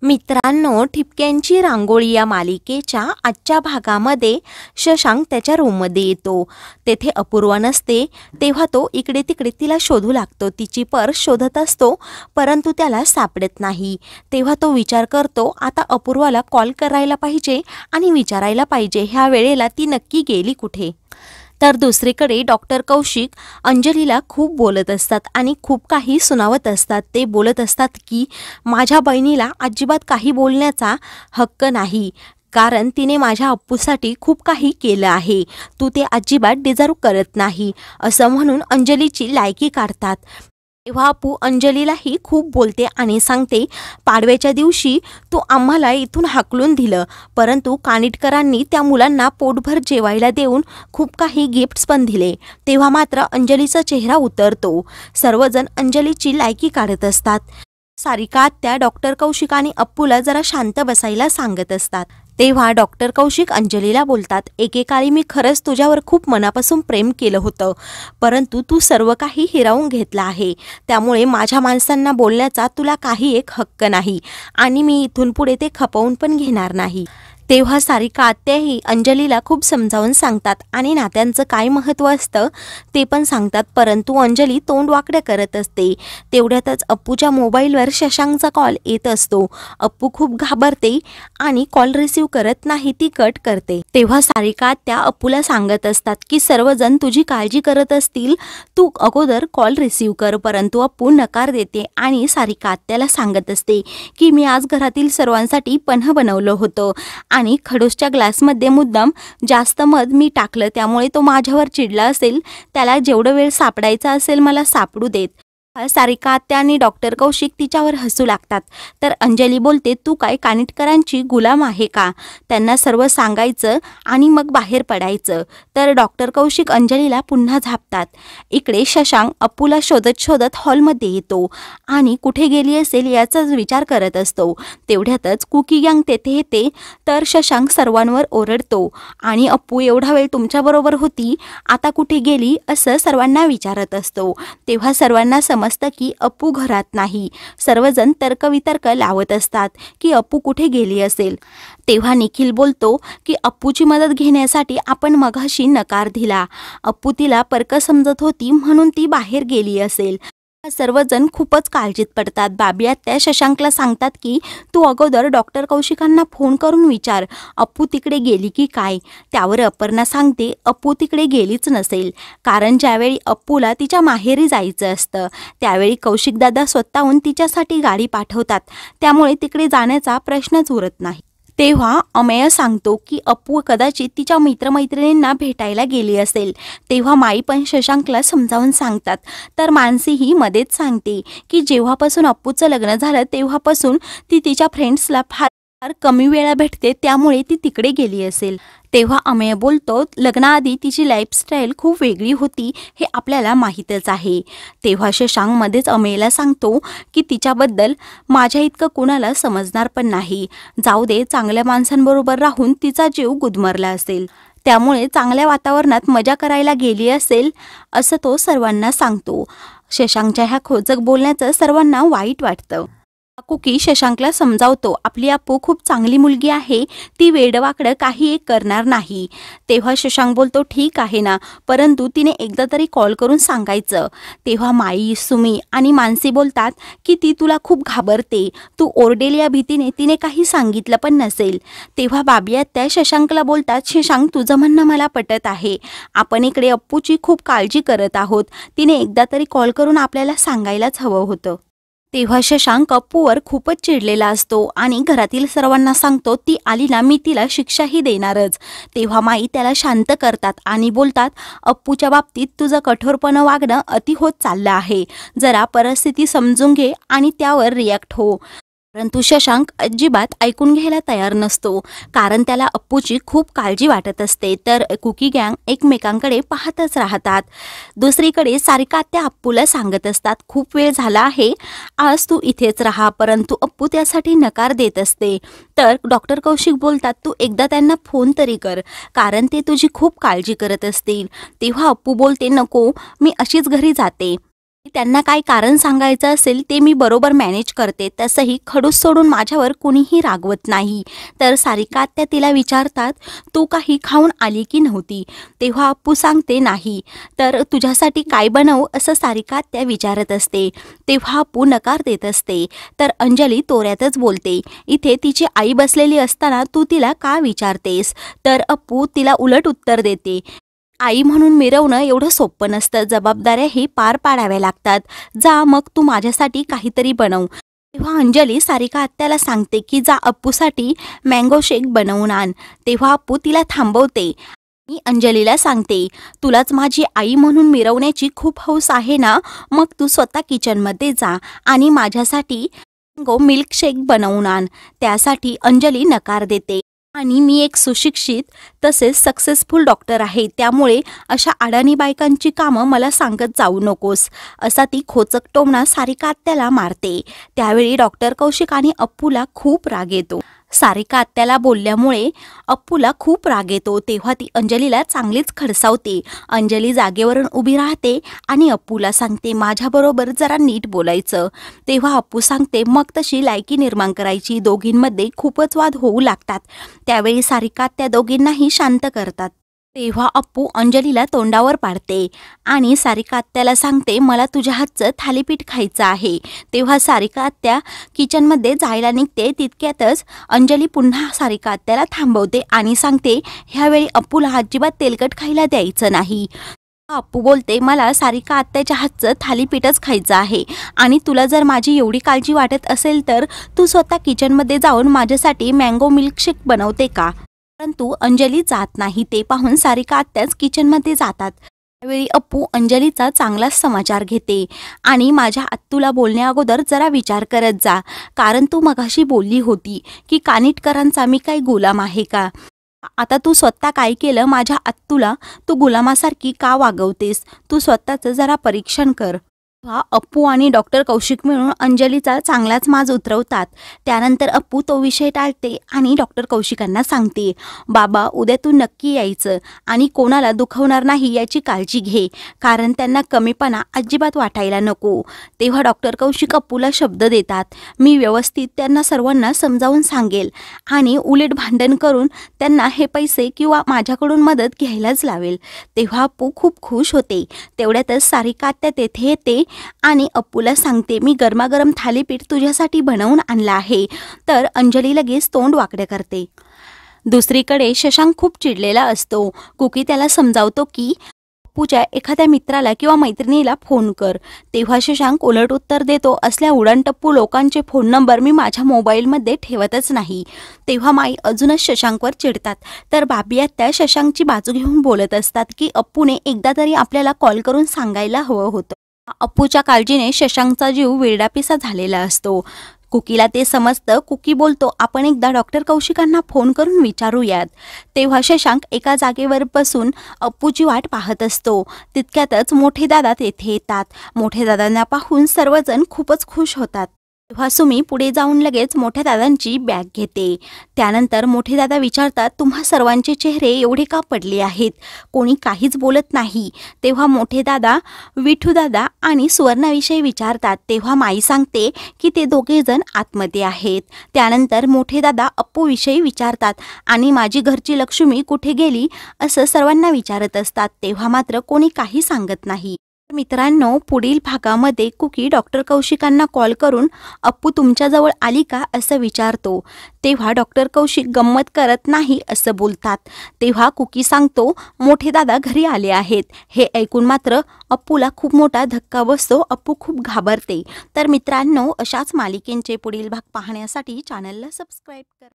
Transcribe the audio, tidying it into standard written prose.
मित्रांनो, ठिपक्यांची रांगोळी या मालिकेच्या आजच्या भागामध्ये शशांक त्याच्या रूममध्ये येतो. तेथे अपूर्वा नसते. तेव्हा तो इकडे तिकडे तिला शोधू लागतो. तिची पर्स शोधत असतो, परंतु त्याला सापडत नाही. तेव्हा तो विचार करतो, आता अपूर्वाला कॉल करायला पाहिजे आणि विचारायला पाहिजे ह्या वेळेला ती नक्की गेली कुठे. तर दुसरीकडे डॉक्टर कौशिक अंजलीला खूप बोलत असतात आणि खूप काही सुनावत असतात. ते बोलत असतात की माझ्या बहिणीला अजिबात काही बोलण्याचा हक्क नाही, कारण तिने माझ्या अप्पूसाठी खूप काही केलं आहे. तू ते अजिबात डिझर्व करत नाही, असं म्हणून अंजलीची लायकी काढतात. तेव्हा अप्पू अंजलीलाही खूप बोलते आणि सांगते, पाडव्याच्या दिवशी तू आम्हाला इथून हाकलून दिलं, परंतु कानिटकरांनी त्या मुलांना पोटभर जेवायला देऊन खूप काही गिफ्ट्स पण दिले. तेव्हा मात्र अंजलीचा चेहरा उतरतो. सर्वजण अंजलीची लायकी काढत असतात. सारिका आत्या डॉक्टर कौशिक आणि अप्पूला जरा शांत बसायला सांगत असतात. तेव्हा डॉक्टर कौशिक अंजलीला बोलतात, एकेकाळी मी खरंच तुझ्यावर खूप मनापासून प्रेम केलं होतं, परंतु तू सर्व काही हिरावून घेतलं आहे. त्यामुळे माझ्या माणसांना बोलण्याचा तुला काही एक हक्क नाही आणि मी इथून पुढे ते खपवून पण घेणार नाही. तेव्हा सारिका आत्याही अंजलीला खूप समजावून सांगतात आणि नात्यांचं काय महत्त्व असतं ते पण सांगतात, परंतु अंजली तोंड वाकडं करत असते. तेवढ्यातच अप्पूच्या मोबाईलवर शशांकचा कॉल येत असतो. अप्पू खूप घाबरते आणि कॉल रिसीव करत नाही, ती कट करते. तेव्हा सारिका आत्या अप्पूला सांगत असतात की सर्वजण तुझी काळजी करत असतील, तू अगोदर कॉल रिसीव कर, परंतु अप्पू नकार देते आणि सारिका आत्याला सांगत असते की मी आज घरातील सर्वांसाठी पन्ह बनवलं होतं आणि खडूसच्या ग्लासमध्ये मुद्दाम जास्त मध मी टाकलं, त्यामुळे तो माझ्यावर चिडला असेल. त्याला जेवढं वेळ सापडायचा असेल मला सापडू देत. सारिका आत्या आणि डॉक्टर कौशिक तिच्यावर हसू लागतात. तर अंजली बोलते, तू काय कानिटकरांची गुलाम आहे का? त्यांना सर्व सांगायचं आणि मग बाहेर पडायचं. तर डॉक्टर कौशिक अंजलीला पुन्हा झापतात. इकडे शशांक अप्पूला शोधत शोधत हॉलमध्ये येतो आणि कुठे गेली असेल याचाच विचार करत असतो. तेवढ्यातच कुकी गँग तेथे येते. तर शशांक सर्वांवर ओरडतो आणि अप्पू एवढा वेळ तुमच्याबरोबर होती, आता कुठे गेली असं सर्वांना विचारत असतो. तेव्हा सर्वांना समजतं की अप्पू घरात नाही. सर्वजण तर्कवितर्क लावत असतात की अप्पू कुठे गेली असेल. तेव्हा निखिल बोलतो की अप्पूची मदत घेण्यासाठी आपण मघाशी नकार दिला. अप्पू तिला परक समजत होती म्हणून ती बाहेर गेली असेल. सर्वजण खूपच काळजीत पडतात. बाबी आत्या शशांकला सांगतात की तू अगोदर डॉक्टर कौशिकांना फोन करून विचार अप्पू तिकडे गेली की काय. त्यावर अपर्णा सांगते अप्पू तिकडे गेलीच नसेल, कारण ज्यावेळी अप्पूला तिच्या माहेरी जायचं असतं त्यावेळी कौशिकदादा स्वतःहून तिच्यासाठी गाडी पाठवतात, त्यामुळे तिकडे जाण्याचा प्रश्नच उरत नाही. तेव्हा अमेय सांगतो की अप्पू कदाचित तिच्या मित्रमैत्रिणींना भेटायला गेली असेल. तेव्हा माई पण शशांकला समजावून सांगतात. तर मानसीही मध्येच सांगते की जेव्हापासून अप्पूचं लग्न झालं तेव्हापासून ती तिच्या फ्रेंड्सला फार कमी वेळा भेटते, त्यामुळे ती तिकडे गेली असेल. तेव्हा अमेय बोलतो, लग्नाआधी तिची लाईफस्टाईल खूप वेगळी होती हे आपल्याला माहीतच आहे. तेव्हा शशांक मध्येच अमेयला सांगतो की तिच्याबद्दल माझ्या इतकं कुणाला समजणार पण नाही. जाऊ दे, चांगल्या माणसांबरोबर राहून तिचा जीव गुदमरला असेल, त्यामुळे चांगल्या वातावरणात मजा करायला गेली असेल, असं तो सर्वांना सांगतो. शशांकच्या ह्या खोचक बोलण्याचं सर्वांना वाईट वाटतं. कुकी शशांकला समजावतो, आपली अप्पू खूप चांगली मुलगी आहे, ती वेडवाकडं काही एक करणार नाही. तेव्हा शशांक बोलतो, ठीक आहे ना, परंतु तिने एकदा तरी कॉल करून सांगायचं. तेव्हा माई, सुमी आणि मानसी बोलतात की ती तुला खूप घाबरते, तू ओरडेल या भीतीने तिने काही सांगितलं पण नसेल. तेव्हा बाबी आत्या शशांकला बोलतात, शशांक तुझं म्हणणं मला पटत आहे, आपण इकडे अप्पूची खूप काळजी करत आहोत, तिने एकदा तरी कॉल करून आपल्याला सांगायलाच हवं होतं. तेव्हा शशांक अप्पूवर खूपच चिडलेला असतो आणि घरातील सर्वांना सांगतो, ती आली ना मी तिला शिक्षाही देणारच. तेव्हा माई त्याला शांत करतात आणि बोलतात, अप्पूच्या बाबतीत तुझं कठोरपणं वागणं अति होत चाललं आहे, जरा परिस्थिती समजून घे आणि त्यावर रिॲक्ट हो. परंतु शशांक अजिबात ऐकून घ्यायला तयार नसतो, कारण त्याला अप्पूची खूप काळजी वाटत असते. तर कुकी गँग एकमेकांकडे पाहतच राहतात. दुसरीकडे सारिका आत्या अप्पूला सांगत असतात, खूप वेळ झाला आहे, आज तू इथेच राहा, परंतु अप्पू त्यासाठी नकार देत असते. तर डॉक्टर कौशिक बोलतात, तू एकदा त्यांना फोन तरी कर, कारण ते तुझी खूप काळजी करत असतील. तेव्हा अप्पू बोलते, नको, मी अशीच घरी जाते. त्यांना काय कारण सांगायचं असेल ते मी बरोबर मॅनेज करते. तसंही खडूस सोडून माझ्यावर कुणीही रागवत नाही. तर सारिका आत्या तिला विचारतात, तू काही खाऊन आली की नव्हती? तेव्हा अप्पू सांगते नाही. तर तुझ्यासाठी काय बनवू असं सारिका आत्या विचारत असते. तेव्हा अप्पू नकार देत असते. तर अंजली तोऱ्यातच बोलते, इथे तिची आई बसलेली असताना तू तिला का विचारतेस? तर अप्पू तिला उलट उत्तर देते, आई म्हणून मिरवणं एवढं सोपं नसतं, जबाबदाऱ्याही पार पाडाव्या लागतात. जा मग तू माझ्यासाठी काहीतरी बनव. तेव्हा अंजली सारिका आत्याला सांगते की जा अप्पूसाठी मँगो शेक बनवून आण. तेव्हा अप्पू तिला थांबवते. मी अंजलीला सांगते, तुलाच माझी आई म्हणून मिरवण्याची खूप हौस आहे ना, मग तू स्वतः किचनमध्ये जा आणि माझ्यासाठी मँगो मिल्कशेक बनवून आण. त्यासाठी अंजली नकार देते. आणि मी एक सुशिक्षित तसेच सक्सेसफुल डॉक्टर आहे, त्यामुळे अशा अडाणी बायकांची कामं मला सांगत जाऊ नकोस, असा ती खोचक टोमणा सारिका आत्याला मारते. त्यावेळी डॉक्टर कौशिक आणि अप्पूला खूप राग येतो. सारिका आत्याला बोलल्यामुळे अप्पूला खूप राग येतो. तेव्हा ती अंजलीला चांगलीच खडसावते. अंजली जागेवरून उभी राहते आणि अप्पूला सांगते, माझ्याबरोबर जरा नीट बोलायचं. तेव्हा अप्पू सांगते, मग तशी लायकी निर्माण करायची. दोघींमध्ये खूपच वाद होऊ लागतात. त्यावेळी सारिका त्या दोघींनाही शांत करतात. तेव्हा अप्पू अंजलीला तोंडावर पाडते आणि सारिका आत्याला सांगते, मला तुझ्या हातचं थालीपीठ खायचं आहे. तेव्हा सारिका आत्या किचनमध्ये जायला निघते. तितक्यातच अंजली पुन्हा सारिका आत्याला थांबवते आणि सांगते, ह्यावेळी अप्पूला अजिबात तेलकट खायला द्यायचं नाही. अप्पू बोलते, मला सारिका आत्याच्या हातचं थालीपीठच खायचं आहे आणि तुला जर माझी एवढी काळजी वाटत असेल तर तू स्वतः किचनमध्ये जाऊन माझ्यासाठी मँगो मिल्कशेक बनवते का? परंतु अंजली जात नाही. ते पाहून सारिका आत्याच किचनमध्ये जातात. त्यावेळी अप्पू अंजलीचा चांगलाच समाचार घेते आणि माझ्या आत्तूला बोलण्या अगोदर जरा विचार करत जा, कारण तू मगाशी बोलली होती की कानिटकरांचा मी काही गुलाम आहे का? आता तू स्वतः काय केलं? माझ्या आत्तूला तू गुलामासारखी का वागवतेस? तू स्वतःचं जरा परीक्षण कर. अप्पू आणि डॉक्टर कौशिक मिळून अंजलीचा चांगलाच माज उतरवतात. त्यानंतर अप्पू तो विषय टाळते आणि डॉक्टर कौशिकांना सांगते, बाबा उद्या तू नक्की यायचं आणि कोणाला दुखवणार नाही याची काळजी घे, कारण त्यांना कमीपणा अजिबात वाटायला नको. तेव्हा डॉक्टर कौशिक अप्पूला शब्द देतात, मी व्यवस्थित त्यांना सर्वांना समजावून सांगेल आणि उलट भांडण करून त्यांना हे पैसे किंवा माझ्याकडून मदत घ्यायलाच लावेल. तेव्हा अप्पू खूप खुश होते. तेवढ्यातच सारिका आत्या तेथे येते आणि अप्पूला सांगते, मी गरमागरम थालीपीठ तुझ्यासाठी बनवून आणलं आहे. तर अंजली लगेच तोंड वाकडे करते. दुसरीकडे शशांक खूप चिडलेला असतो. कुकी त्याला समजावतो की अप्पूच्या एखाद्या मित्राला किंवा मैत्रिणीला फोन कर. तेव्हा शशांक उलट उत्तर देतो, असल्या उडाणटप्पू लोकांचे फोन नंबर मी माझ्या मोबाईलमध्ये ठेवतच नाही. तेव्हा माई अजूनच शशांकवर चिडतात. तर भाभी आत्या शशांकची बाजू घेऊन बोलत असतात की अप्पूने एकदा तरी आपल्याला कॉल करून सांगायला हवं होतं. अप्पूच्या काळजीने शशांकचा जीव विरडापिसा झालेला असतो. कुकीला ते समजतं. कुकी बोलतो, आपण एकदा डॉक्टर कौशिकांना फोन करून विचारूयात. तेव्हा शशांक एका जागेवर बसून अप्पूची वाट पाहत असतो. तितक्यातच मोठे दादा तेथे येतात. मोठे दादांना पाहून सर्वजण खूपच खुश होतात. तेव्हा सुमी पुढे जाऊन लगेच मोठ्या दादांची बॅग घेते. त्यानंतर मोठे दादा विचारतात, तुम्हा सर्वांचे चेहरे एवढे का पडले आहेत? कोणी काहीच बोलत नाही. तेव्हा मोठे दादा विठू दादा आणि सुवर्णाविषयी विचारतात. तेव्हा माई सांगते की ते दोघेजण आतमध्ये आहेत. त्यानंतर मोठे दादा अप्पूविषयी विचारतात आणि माझी घरची लक्ष्मी कुठे गेली असं सर्वांना विचारत असतात. तेव्हा मात्र कोणी काही सांगत नाही. मित्रांनो, पुढील भागामध्ये कुकी डॉक्टर कौशिकांना कॉल करून अप्पू तुमच्याजवळ आली का असं विचारतो. तेव्हा डॉक्टर कौशिक गंमत करत नाही असं बोलतात. तेव्हा कुकी सांगतो, मोठे दादा घरी आले आहेत. हे ऐकून मात्र अप्पूला खूप मोठा धक्का बसतो. अप्पू खूप घाबरते. तर मित्रांनो, अशाच मालिकेंचे पुढील भाग पाहण्यासाठी चॅनलला सबस्क्राईब करा.